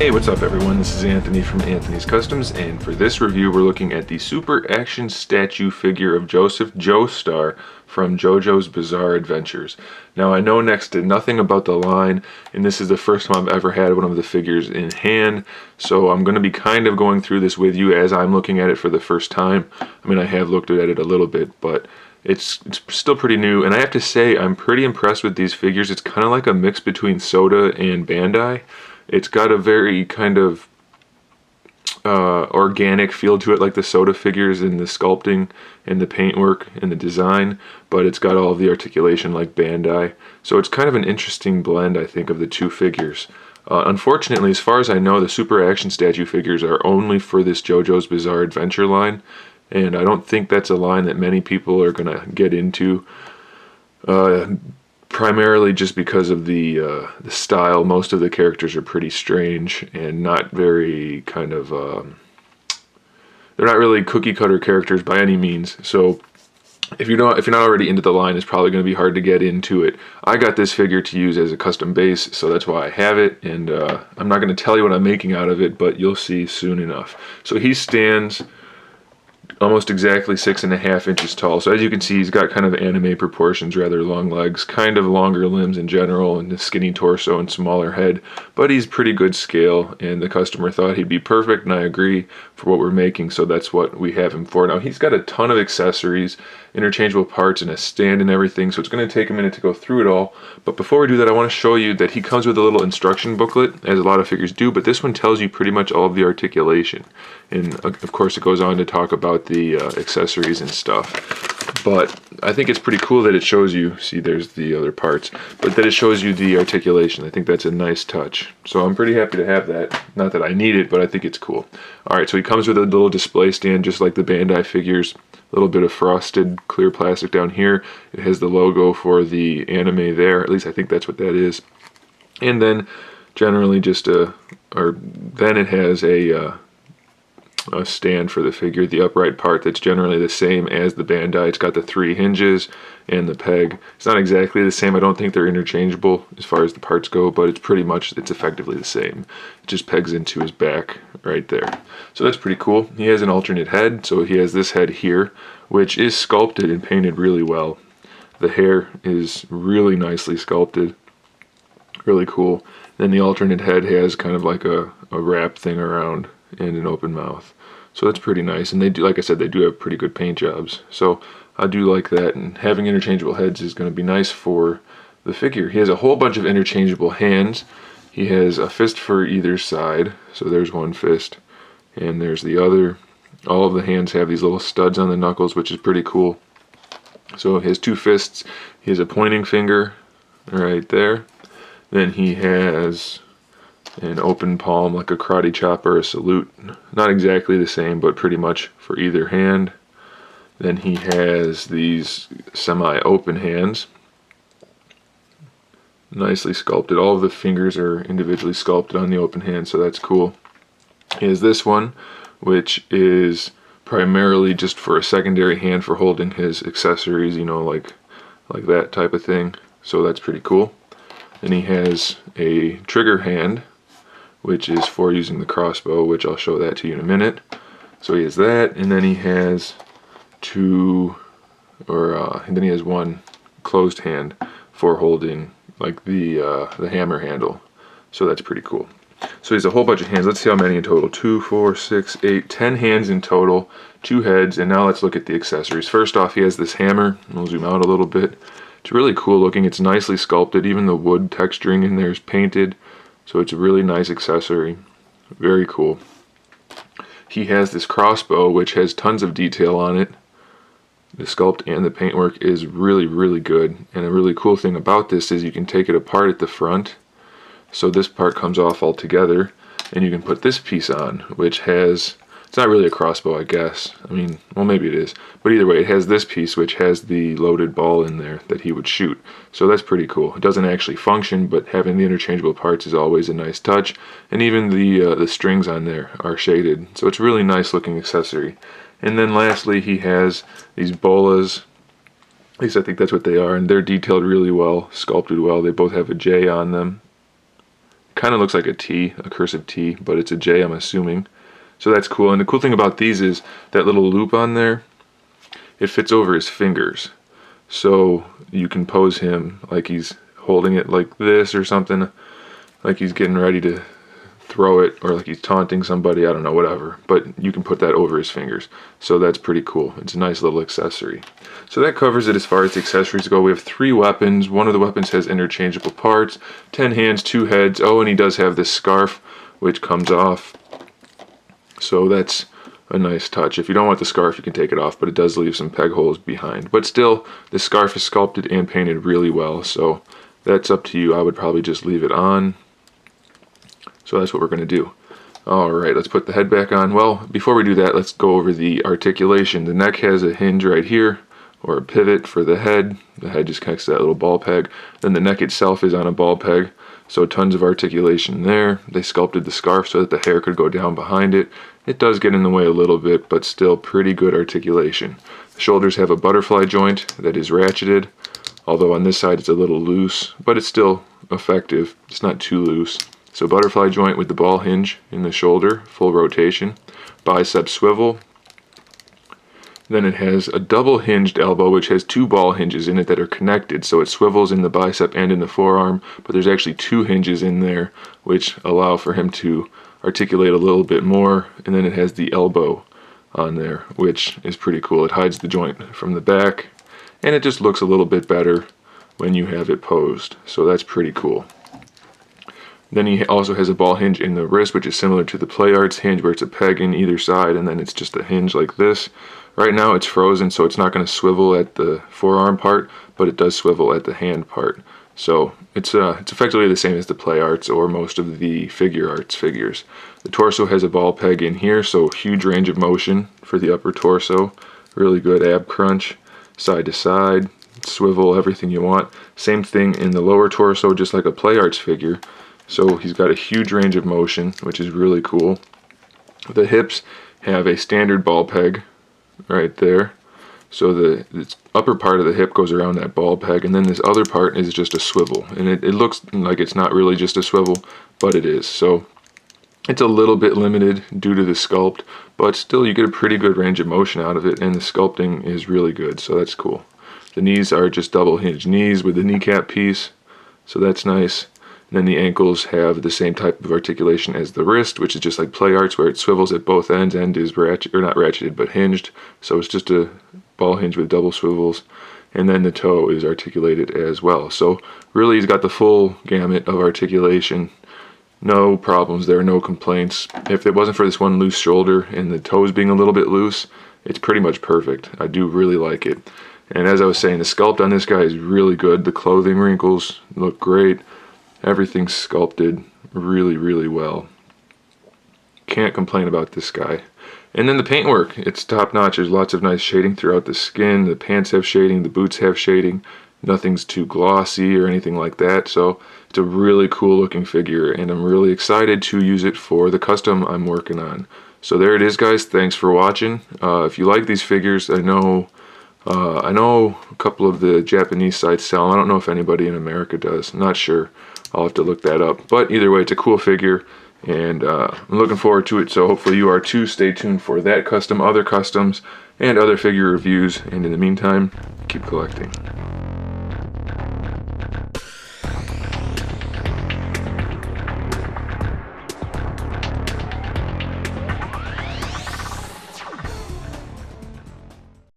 Hey, what's up everyone? This is Anthony from Anthony's Customs, and for this review we're looking at the Super Action Statue figure of Joseph JOESTAR from JoJo's Bizarre Adventures. Now I know next to nothing about the line, and this is the first time I've ever had one of the figures in hand, so I'm going to be kind of going through this with you as I'm looking at it for the first time. I mean, I have looked at it a little bit, but it's still pretty new, and I have to say I'm pretty impressed with these figures. It's kind of like a mix between Soda and Bandai. It's got a very kind of organic feel to it, like the Soda figures in the sculpting and the paintwork and the design, but it's got all of the articulation like Bandai. So it's kind of an interesting blend, I think, of the two figures. Unfortunately, as far as I know, the Super Action Statue figures are only for this JoJo's Bizarre Adventure line, and I don't think that's a line that many people are going to get into. Primarily just because of the style. Most of the characters are pretty strange and not very kind of they're not really cookie cutter characters by any means. So if you're not already into the line, it's probably going to be hard to get into it. I got this figure to use as a custom base, so that's why I have it, and I'm not going to tell you what I'm making out of it, but you'll see soon enough. So he stands almost exactly 6.5 inches tall. So as you can see, he's got kind of anime proportions, rather long legs, kind of longer limbs in general, and a skinny torso and smaller head. But he's pretty good scale, and the customer thought he'd be perfect, and I agree, for what we're making, so that's what we have him for. Now, he's got a ton of accessories, interchangeable parts, and a stand and everything, so it's going to take a minute to go through it all. But before we do that, I want to show you that he comes with a little instruction booklet, as a lot of figures do, but this one tells you pretty much all of the articulation. And of course it goes on to talk about the accessories and stuff. But I think it's pretty cool that it shows you, see there's the other parts, but that it shows you the articulation. I think that's a nice touch. So I'm pretty happy to have that. Not that I need it, but I think it's cool. Alright, so he comes with a little display stand just like the Bandai figures. A little bit of frosted clear plastic down here. It has the logo for the anime there, at least I think that's what that is. And then generally just then it has a stand for the figure, the upright part that's generally the same as the Bandai. It's got the 3 hinges and the peg. It's not exactly the same. I don't think they're interchangeable as far as the parts go, but it's effectively the same. It just pegs into his back right there. So that's pretty cool. He has an alternate head, so he has this head here, which is sculpted and painted really well. The hair is really nicely sculpted. Really cool. Then the alternate head has kind of like a wrap thing around and an open mouth. So that's pretty nice, and they do, like I said, they do have pretty good paint jobs. So I do like that, and having interchangeable heads is going to be nice for the figure. He has a whole bunch of interchangeable hands. He has a fist for either side, so there's one fist, and there's the other. All of the hands have these little studs on the knuckles, which is pretty cool. So his 2 fists, he has a pointing finger right there. Then he has an open palm like a karate chop or a salute. Not exactly the same, but pretty much for either hand. Then he has these semi-open hands. Nicely sculpted. All of the fingers are individually sculpted on the open hand, so that's cool. He has this one, which is primarily just for a secondary hand for holding his accessories, you know, like that type of thing. So that's pretty cool. Then he has a trigger hand, which is for using the crossbow, which I'll show that to you in a minute. So he has that, and then he has and then he has one closed hand for holding like the hammer handle. So that's pretty cool. So he has a whole bunch of hands. Let's see how many in total. 2, 4, 6, 8, 10 hands in total, 2 heads, and now let's look at the accessories. First off, he has this hammer. We'll zoom out a little bit. It's really cool looking. It's nicely sculpted. Even the wood texturing in there is painted. So it's a really nice accessory. Very cool. He has this crossbow, which has tons of detail on it. The sculpt and the paintwork is really, really good. And a really cool thing about this is you can take it apart at the front. So this part comes off altogether, and you can put this piece on, which has, it's not really a crossbow, I guess. I mean, well, maybe it is. But either way, it has this piece, which has the loaded ball in there that he would shoot. So that's pretty cool. It doesn't actually function, but having the interchangeable parts is always a nice touch. And even the strings on there are shaded. So it's a really nice looking accessory. And then lastly, he has these bolas. At least I think that's what they are. And they're detailed really well, sculpted well. They both have a J on them. kind of looks like a T, a cursive T, but it's a J, I'm assuming. So that's cool. And the cool thing about these is that little loop on there, it fits over his fingers. So you can pose him like he's holding it like this or something, like he's getting ready to throw it, or like he's taunting somebody, I don't know, whatever. But you can put that over his fingers. So that's pretty cool. It's a nice little accessory. So that covers it as far as the accessories go. We have 3 weapons. One of the weapons has interchangeable parts, 10 hands, 2 heads. Oh, and he does have this scarf, which comes off. So that's a nice touch. If you don't want the scarf, you can take it off, but it does leave some peg holes behind. But still, the scarf is sculpted and painted really well, so that's up to you. I would probably just leave it on. So that's what we're going to do. Alright, let's put the head back on. Well, before we do that, let's go over the articulation. The neck has a hinge right here, or a pivot for the head. The head just connects to that little ball peg. Then the neck itself is on a ball peg, so tons of articulation there. They sculpted the scarf so that the hair could go down behind it. It does get in the way a little bit, but still pretty good articulation. The shoulders have a butterfly joint that is ratcheted, although on this side it's a little loose, but it's still effective. It's not too loose. So butterfly joint with the ball hinge in the shoulder, full rotation, bicep swivel. Then it has a double hinged elbow, which has 2 ball hinges in it that are connected, so it swivels in the bicep and in the forearm, but there's actually 2 hinges in there which allow for him to articulate a little bit more. And then it has the elbow on there, which is pretty cool. It hides the joint from the back, and it just looks a little bit better when you have it posed, so that's pretty cool. Then he also has a ball hinge in the wrist, which is similar to the Play Arts hinge, where it's a peg in either side, and then it's just a hinge like this. Right now it's frozen, so it's not going to swivel at the forearm part, but it does swivel at the hand part. So it's effectively the same as the Play Arts or most of the Figure Arts figures. The torso has a ball peg in here, so huge range of motion for the upper torso. Really good ab crunch, side to side, swivel, everything you want. Same thing in the lower torso, just like a Play Arts figure. So he's got a huge range of motion, which is really cool. The hips have a standard ball peg right there. So the upper part of the hip goes around that ball peg, and then this other part is just a swivel. And it looks like it's not really just a swivel, but it is. So it's a little bit limited due to the sculpt, but still you get a pretty good range of motion out of it, and the sculpting is really good, so that's cool. The knees are just double hinged knees with the kneecap piece, so that's nice. And then the ankles have the same type of articulation as the wrist, which is just like Play Arts, where it swivels at both ends. End is ratchet, or not ratcheted, but hinged. So it's just a ball hinge with double swivels. And then the toe is articulated as well. So really he's got the full gamut of articulation. No problems there, no complaints. If it wasn't for this one loose shoulder and the toes being a little bit loose, it's pretty much perfect. I do really like it. And as I was saying, the sculpt on this guy is really good. The clothing wrinkles look great. Everything's sculpted really, really well. Can't complain about this guy. And then the paintwork, it's top notch. There's lots of nice shading throughout the skin. The pants have shading, the boots have shading. Nothing's too glossy or anything like that. So it's a really cool looking figure, and I'm really excited to use it for the custom I'm working on. So there it is, guys. Thanks for watching. If you like these figures, I know a couple of the Japanese sites sell them. I don't know if anybody in America does. I'm not sure. I'll have to look that up. But either way, it's a cool figure, and I'm looking forward to it. So hopefully you are too. Stay tuned for that custom, other customs, and other figure reviews. And in the meantime, keep collecting.